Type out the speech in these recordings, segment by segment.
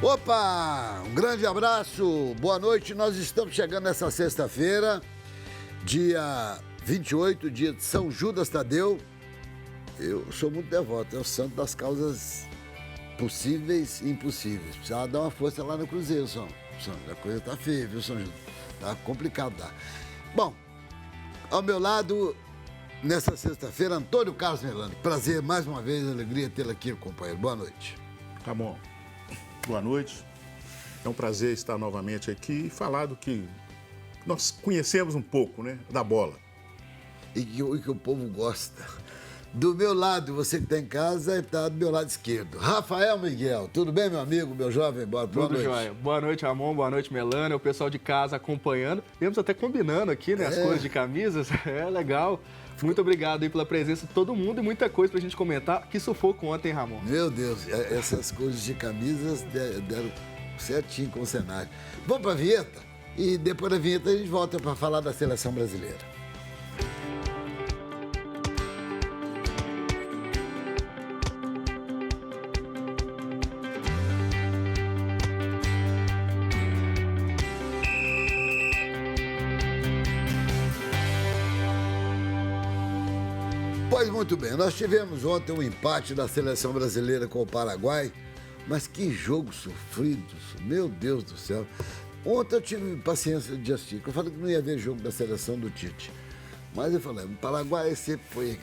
Opa, um grande abraço, boa noite. Nós estamos chegando nessa sexta-feira, dia 28, dia de São Judas Tadeu. Eu sou muito devoto, é o santo das causas possíveis e impossíveis. Precisa dar uma força lá no Cruzeiro, São. A coisa tá feia, viu, São Judas? Tá complicado, tá? Bom, ao meu lado, nessa sexta-feira, Antônio Carlos Melano. Prazer, mais uma vez, alegria tê-lo aqui, companheiro. Boa noite. Tá bom. Boa noite. É um prazer estar novamente aqui e falar do que nós conhecemos um pouco, né, da bola. E que o povo gosta. Do meu lado, você que está em casa, está do meu lado esquerdo. Rafael Miguel, tudo bem, meu amigo, meu jovem? Boa noite. Tudo jóia. Boa noite, Ramon. Boa noite, Melânia. O pessoal de casa acompanhando. Viemos até combinando aqui, né, as cores de camisas. É legal. Muito obrigado aí pela presença de todo mundo e muita coisa pra gente comentar. Que sufoco ontem, Ramon. Meu Deus, essas cores de camisas deram certinho com o cenário. Vamos pra vinheta? E depois da vinheta a gente volta para falar da seleção brasileira. Pois muito bem, nós tivemos ontem um empate da seleção brasileira com o Paraguai, mas que jogo sofrido, meu Deus do céu. Ontem eu tive paciência de assistir, eu falei que não ia ver jogo da seleção do Tite, mas eu falei, o Paraguai sempre foi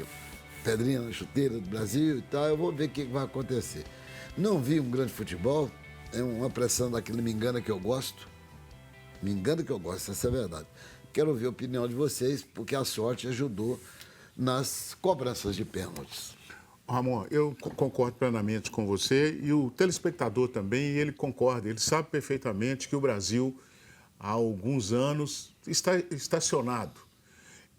pedrinha na chuteira do Brasil e tal, eu vou ver o que vai acontecer. Não vi um grande futebol, é uma pressão daquele me engana que eu gosto, essa é a verdade. Quero ouvir a opinião de vocês, porque a sorte ajudou nas cobranças de pênaltis. Ramon, eu concordo plenamente com você e o telespectador também, e ele concorda, ele sabe perfeitamente que o Brasil, há alguns anos, está estacionado.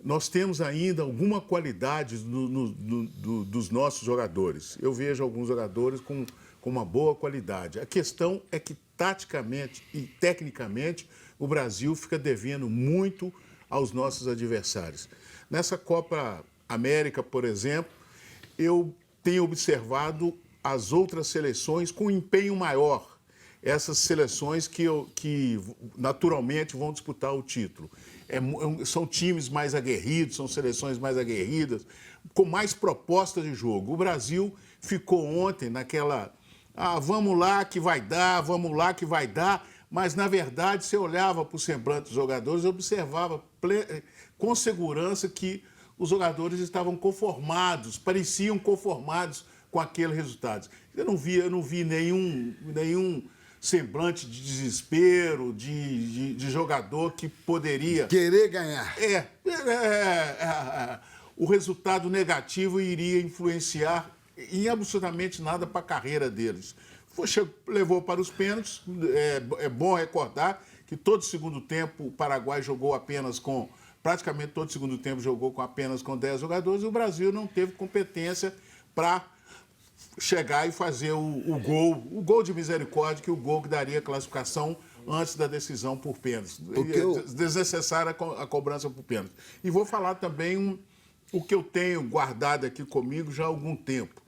Nós temos ainda alguma qualidade dos nossos jogadores. Eu vejo alguns jogadores com uma boa qualidade. A questão é que, taticamente e tecnicamente, o Brasil fica devendo muito aos nossos adversários. Nessa Copa América, por exemplo, eu tenho observado as outras seleções com empenho maior. Essas seleções que naturalmente vão disputar o título. São times mais aguerridos, são seleções mais aguerridas, com mais propostas de jogo. O Brasil ficou ontem naquela, vamos lá que vai dar, mas, na verdade, você olhava para o semblante dos jogadores e observava com segurança que os jogadores estavam conformados, pareciam conformados com aquele resultado. Eu não vi nenhum semblante de desespero, de jogador que poderia querer ganhar. O resultado negativo iria influenciar em absolutamente nada para a carreira deles. Levou para os pênaltis, é bom recordar que todo segundo tempo o Paraguai jogou praticamente todo segundo tempo jogou apenas com 10 jogadores e o Brasil não teve competência para chegar e fazer o gol de misericórdia, que é o gol que daria a classificação antes da decisão por pênaltis. Desnecessária a cobrança por pênaltis. E vou falar também o que eu tenho guardado aqui comigo já há algum tempo.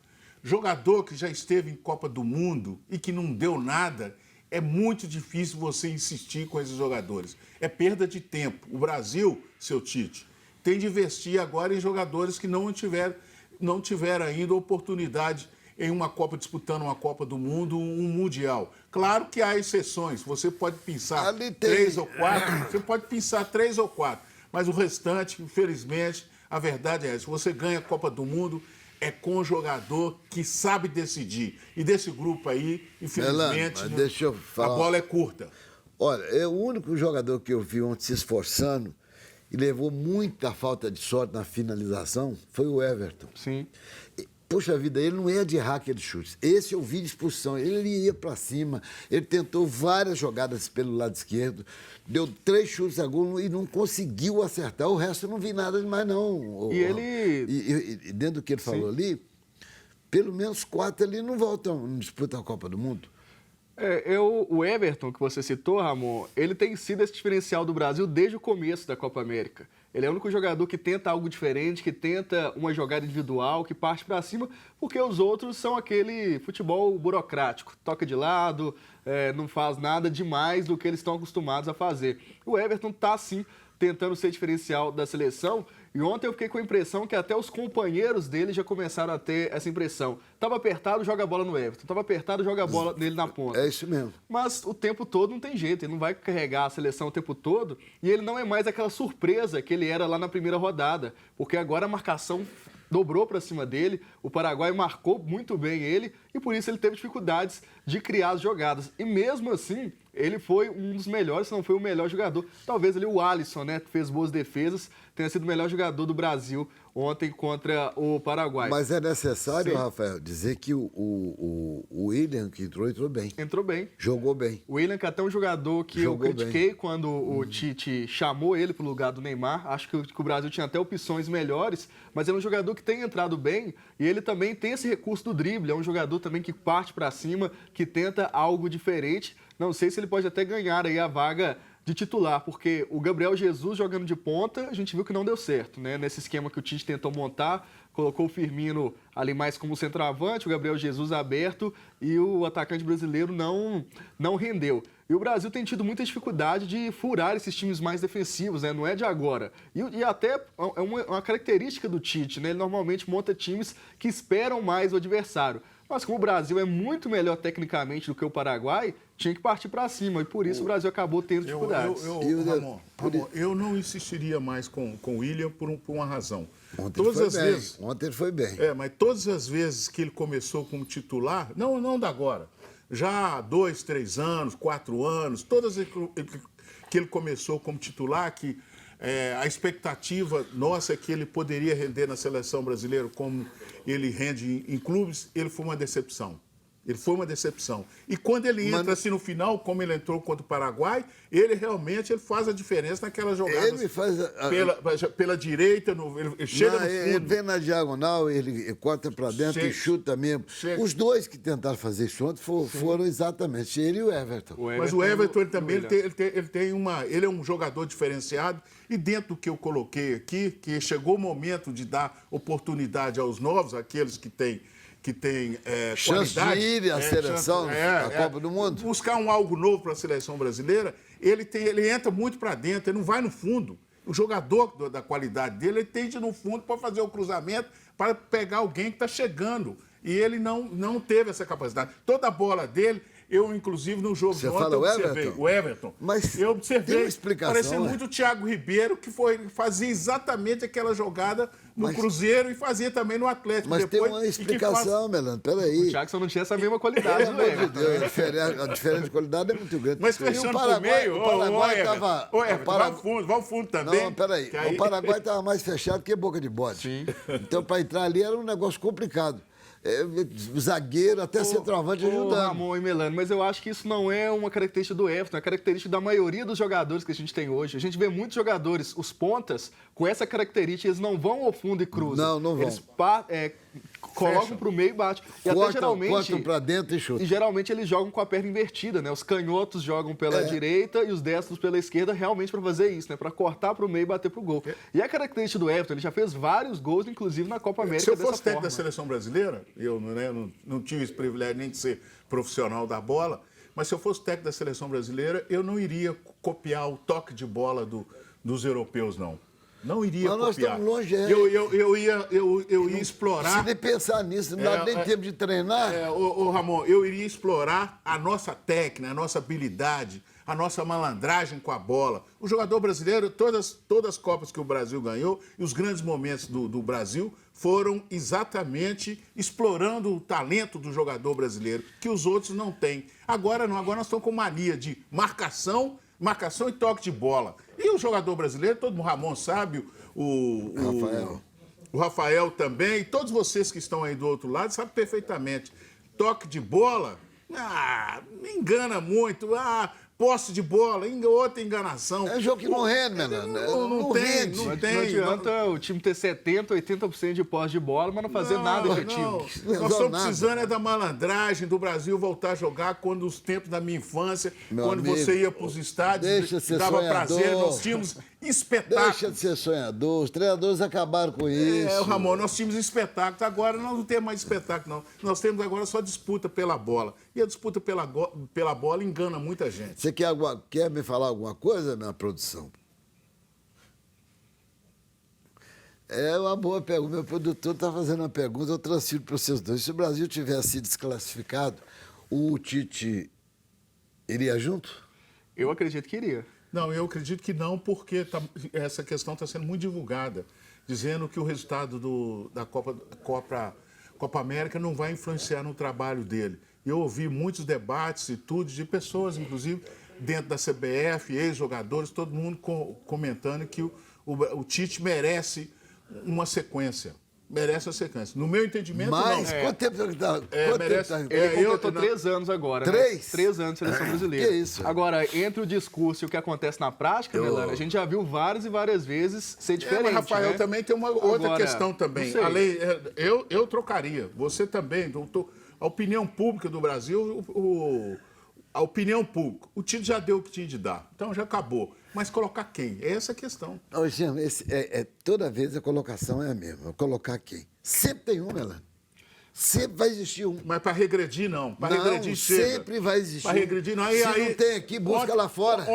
Jogador que já esteve em Copa do Mundo e que não deu nada, é muito difícil você insistir com esses jogadores. É perda de tempo. O Brasil, seu Tite, tem de investir agora em jogadores que não tiveram ainda oportunidade em uma Copa, disputando uma Copa do Mundo, um Mundial. Claro que há exceções. Você pode pensar 3 ou 4, mas o restante, infelizmente, a verdade é essa. Você ganha a Copa do Mundo é com um jogador que sabe decidir. E desse grupo aí, infelizmente, Melano, deixa eu falar. A bola é curta. Olha, é o único jogador que eu vi ontem se esforçando e levou muita falta de sorte na finalização foi o Everton. Sim. Puxa vida, ele não ia de errar aqueles chutes. Esse eu vi de expulsão. Ele ia para cima, ele tentou várias jogadas pelo lado esquerdo, deu 3 chutes a gol e não conseguiu acertar. O resto eu não vi nada demais, não. E dentro do que ele falou ali, pelo menos 4 ali não disputam a Copa do Mundo. O Everton, que você citou, Ramon, ele tem sido esse diferencial do Brasil desde o começo da Copa América. Ele é o único jogador que tenta algo diferente, que tenta uma jogada individual, que parte para cima, porque os outros são aquele futebol burocrático. Toca de lado, não faz nada demais do que eles estão acostumados a fazer. O Everton está, sim, tentando ser diferencial da seleção. E ontem eu fiquei com a impressão que até os companheiros dele já começaram a ter essa impressão. Tava apertado, joga a bola no Everton. Tava apertado, joga a bola nele na ponta. É isso mesmo. Mas o tempo todo não tem jeito. Ele não vai carregar a seleção o tempo todo. E ele não é mais aquela surpresa que ele era lá na primeira rodada. Porque agora a marcação dobrou para cima dele. O Paraguai marcou muito bem ele. E por isso ele teve dificuldades de criar as jogadas. E mesmo assim, ele foi um dos melhores, se não foi o melhor jogador. Talvez ali o Alisson, né? Fez boas defesas, tenha sido o melhor jogador do Brasil ontem contra o Paraguai. Mas é necessário, Rafael, dizer que o William, que entrou bem. Entrou bem. Jogou bem. O William, que é até um jogador que Jogou eu critiquei bem. quando o Tite chamou ele para o lugar do Neymar. Acho que o Brasil tinha até opções melhores, mas é um jogador que tem entrado bem e ele também tem esse recurso do drible. É um jogador também que parte para cima, que tenta algo diferente. Não sei se ele pode até ganhar aí a vaga de titular, porque o Gabriel Jesus jogando de ponta, a gente viu que não deu certo, né? Nesse esquema que o Tite tentou montar, colocou o Firmino ali mais como centroavante, o Gabriel Jesus aberto e o atacante brasileiro não rendeu. E o Brasil tem tido muita dificuldade de furar esses times mais defensivos, né? Não é de agora. E até é uma característica do Tite, né? Ele normalmente monta times que esperam mais o adversário. Mas como o Brasil é muito melhor tecnicamente do que o Paraguai, tinha que partir para cima. E por isso o Brasil acabou tendo dificuldades. Ramon, eu não insistiria mais com o William por uma razão. Ontem ele foi bem. Mas todas as vezes que ele começou como titular, não da agora, já há 2, 3 anos, 4 anos, todas que ele começou como titular, que a expectativa nossa é que ele poderia render na seleção brasileira como ele rende em clubes, ele foi uma decepção. Ele foi uma decepção. E quando ele entra assim no final, como ele entrou contra o Paraguai, ele realmente faz a diferença naquela jogada. Ele faz pela direita, ele chega no fundo. Ele vem na diagonal, ele corta para dentro e chuta mesmo. Os dois que tentaram fazer isso ontem foram exatamente ele e o Everton. Mas o Everton ele também ele é um jogador diferenciado. E dentro do que eu coloquei aqui, que chegou o momento de dar oportunidade aos novos, aqueles que têm chance qualidade, de ir à seleção, à Copa do Mundo. Buscar algo novo para a seleção brasileira, ele entra muito para dentro, ele não vai no fundo. O jogador da qualidade dele, ele tende no fundo para fazer o cruzamento, para pegar alguém que está chegando. E ele não teve essa capacidade. Toda a bola dele, eu, inclusive, no jogo de ontem, eu observei. O Everton. Mas eu observei. tem uma explicação, parecia muito o Thiago Ribeiro, que fazia exatamente aquela jogada no Cruzeiro e fazia também no Atlético. Mas depois, tem uma explicação, Melano. Peraí. O Jackson não tinha essa mesma qualidade, Pelo amor de Deus, a diferença de qualidade é muito grande. Mas fechando por meio, o Paraguai estava... Vai ao fundo também. Não, peraí. O Paraguai estava mais fechado que boca de bode. Sim. Então, para entrar ali era um negócio complicado. Zagueiro, até centroavante ajudando. Ramon e Melano, mas eu acho que isso não é uma característica do Everton, é característica da maioria dos jogadores que a gente tem hoje. A gente vê muitos jogadores, os pontas, com essa característica, eles não vão ao fundo e cruzam. Não vão. Eles colocam para o meio e batem. E até geralmente... cortam para dentro e chutam. E geralmente eles jogam com a perna invertida, né? Os canhotos jogam pela direita e os destros pela esquerda, realmente para fazer isso, né? Para cortar para o meio e bater para o gol. E a característica do Everton, ele já fez vários gols, inclusive na Copa América. Se eu fosse técnico da seleção brasileira, eu não tive esse privilégio nem de ser profissional da bola, mas se eu fosse técnico da seleção brasileira, eu não iria copiar o toque de bola dos europeus, não. Não iria copiar. Nós estamos longe. Eu ia explorar... Se nem pensar nisso, não dá nem tempo de treinar. Ramon, eu iria explorar a nossa técnica, a nossa habilidade, a nossa malandragem com a bola. O jogador brasileiro, todas as Copas que o Brasil ganhou e os grandes momentos do Brasil foram exatamente explorando o talento do jogador brasileiro, que os outros não têm. Agora não, agora nós estamos com mania de marcação e toque de bola. E o jogador brasileiro, todo mundo, Ramon sabe, o Rafael também, todos vocês que estão aí do outro lado sabem perfeitamente. Toque de bola, me engana muito, posse de bola, outra enganação. É jogo que não rende, Melano. Não tem. Não adianta o time ter 70%, 80% de posse de bola, mas não fazer nada efetivo. Nós estamos precisando da malandragem do Brasil voltar a jogar quando os tempos da minha infância, quando você ia para os estádios, dava prazer, nós tínhamos espetáculos. Deixa de ser sonhador. Os treinadores acabaram com isso. Ramon, nós tínhamos espetáculos. Agora nós não temos mais espetáculo, não. Nós temos agora só disputa pela bola. E a disputa pela bola engana muita gente. Você quer me falar alguma coisa, minha produção? É uma boa pergunta. Meu produtor está fazendo uma pergunta, eu transfiro para vocês dois. Se o Brasil tivesse sido desclassificado, o Tite iria junto? Eu acredito que iria. Não, eu acredito que não, porque essa questão está sendo muito divulgada, dizendo que o resultado da Copa América não vai influenciar no trabalho dele. Eu ouvi muitos debates e tudo, de pessoas, inclusive, dentro da CBF, ex-jogadores, todo mundo comentando que o Tite merece uma sequência. Merece a sequência. No meu entendimento, mas, não. quanto tempo que tá? Ele completou 3 anos agora. 3? Né? 3 anos de seleção brasileira. Que isso? Agora, entre o discurso e o que acontece na prática, Melano, a gente já viu várias e várias vezes ser diferente. Mas, Rafael, né? também tem uma outra questão também. A lei, eu trocaria. Você também, doutor. A opinião pública do Brasil, a opinião pública. O Tite já deu o que tinha de dar. Então já acabou. Mas colocar quem? É essa a questão. Ô, Jean, toda vez a colocação é a mesma. Colocar quem? Sempre tem um, Melano. Sempre vai existir um. Mas para regredir, não. Para regredir, sempre vai existir. Para regredir, não. Se não tem aqui, busca lá fora.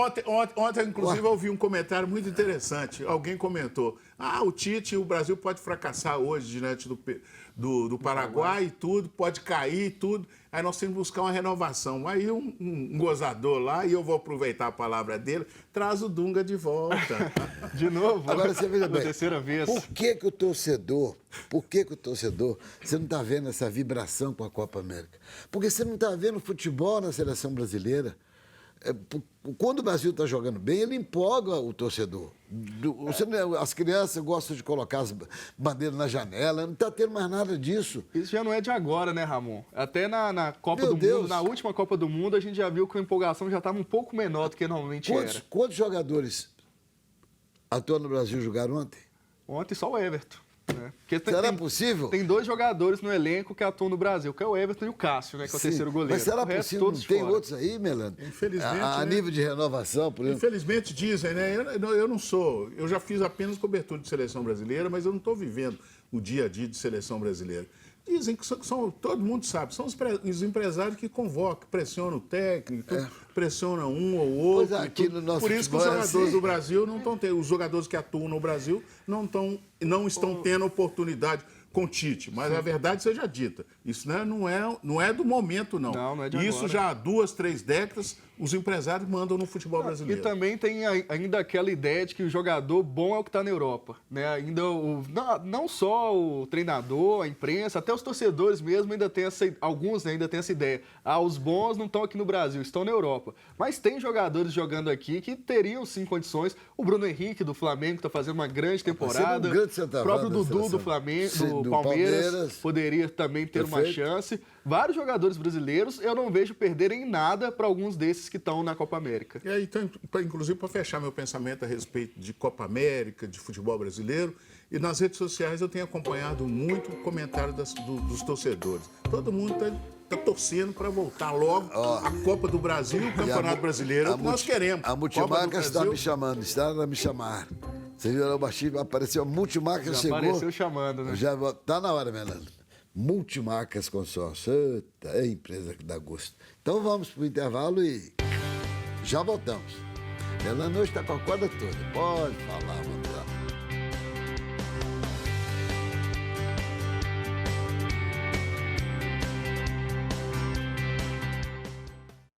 Ontem, inclusive, eu ouvi um comentário muito interessante. Alguém comentou: o Tite, o Brasil pode fracassar hoje diante do Paraguai e tudo, pode cair e tudo. Aí nós temos que buscar uma renovação. Aí um gozador lá, e eu vou aproveitar a palavra dele, traz o Dunga de volta. De novo? Agora você veja bem, terceira vez. Por que o torcedor, você não está vendo essa vibração com a Copa América? Porque você não está vendo futebol na seleção brasileira. Quando o Brasil está jogando bem, ele empolga o torcedor. As crianças gostam de colocar as bandeiras na janela, não está tendo mais nada disso. Isso já não é de agora, né, Ramon? Até na Copa do Deus. Mundo, na última Copa do Mundo, a gente já viu que a empolgação já estava um pouco menor do que normalmente era. Quantos jogadores atuam no Brasil jogaram ontem? Ontem só o Everton. Né? Será possível? Tem 2 jogadores no elenco que atuam no Brasil, que é o Everton e o Cássio, né, que é o terceiro goleiro. Mas será possível? Não tem fora. outros aí, Melano? Infelizmente. A nível de renovação, por exemplo. Infelizmente dizem, né? Eu não sou. Eu já fiz apenas cobertura de seleção brasileira, mas eu não estou vivendo o dia a dia de seleção brasileira. Dizem que todo mundo sabe, são os empresários que convocam, pressionam o técnico, pressionam um ou outro. Pois aqui no nosso Por isso que os futebol jogadores assim. do Brasil não estão tendo, os jogadores que atuam no Brasil não estão tendo oportunidade com o Tite. Mas a verdade seja dita, isso não é do momento, não. Não é de isso agora. já há 2, 3 décadas, os empresários mandam no futebol brasileiro. E também tem ainda aquela ideia de que o jogador bom é o que está na Europa. Né? Ainda não só o treinador, a imprensa, até os torcedores mesmo ainda tem alguns ainda têm essa ideia. Os bons não estão aqui no Brasil, estão na Europa. Mas tem jogadores jogando aqui que teriam sim condições. O Bruno Henrique do Flamengo está fazendo uma grande temporada. O próprio Dudu do Flamengo, do Palmeiras poderia também ter uma chance. Vários jogadores brasileiros eu não vejo perderem nada para alguns desses que estão na Copa América. E aí, então, inclusive, para fechar meu pensamento a respeito de Copa América, de futebol brasileiro, e nas redes sociais eu tenho acompanhado muito o comentário dos torcedores. Todo mundo está torcendo para voltar logo a Copa do Brasil, o Campeonato Brasileiro, é o que nós queremos. A Multimarcas está me chamando, está a me chamar. Você viu o baixinho, apareceu a Multimarcas, chegou. Apareceu chamando, né? Já está na hora, Melano. Multimarcas Consórcio. É empresa que dá gosto. Então vamos para o intervalo e já voltamos. Melano hoje está com a corda toda. Pode falar.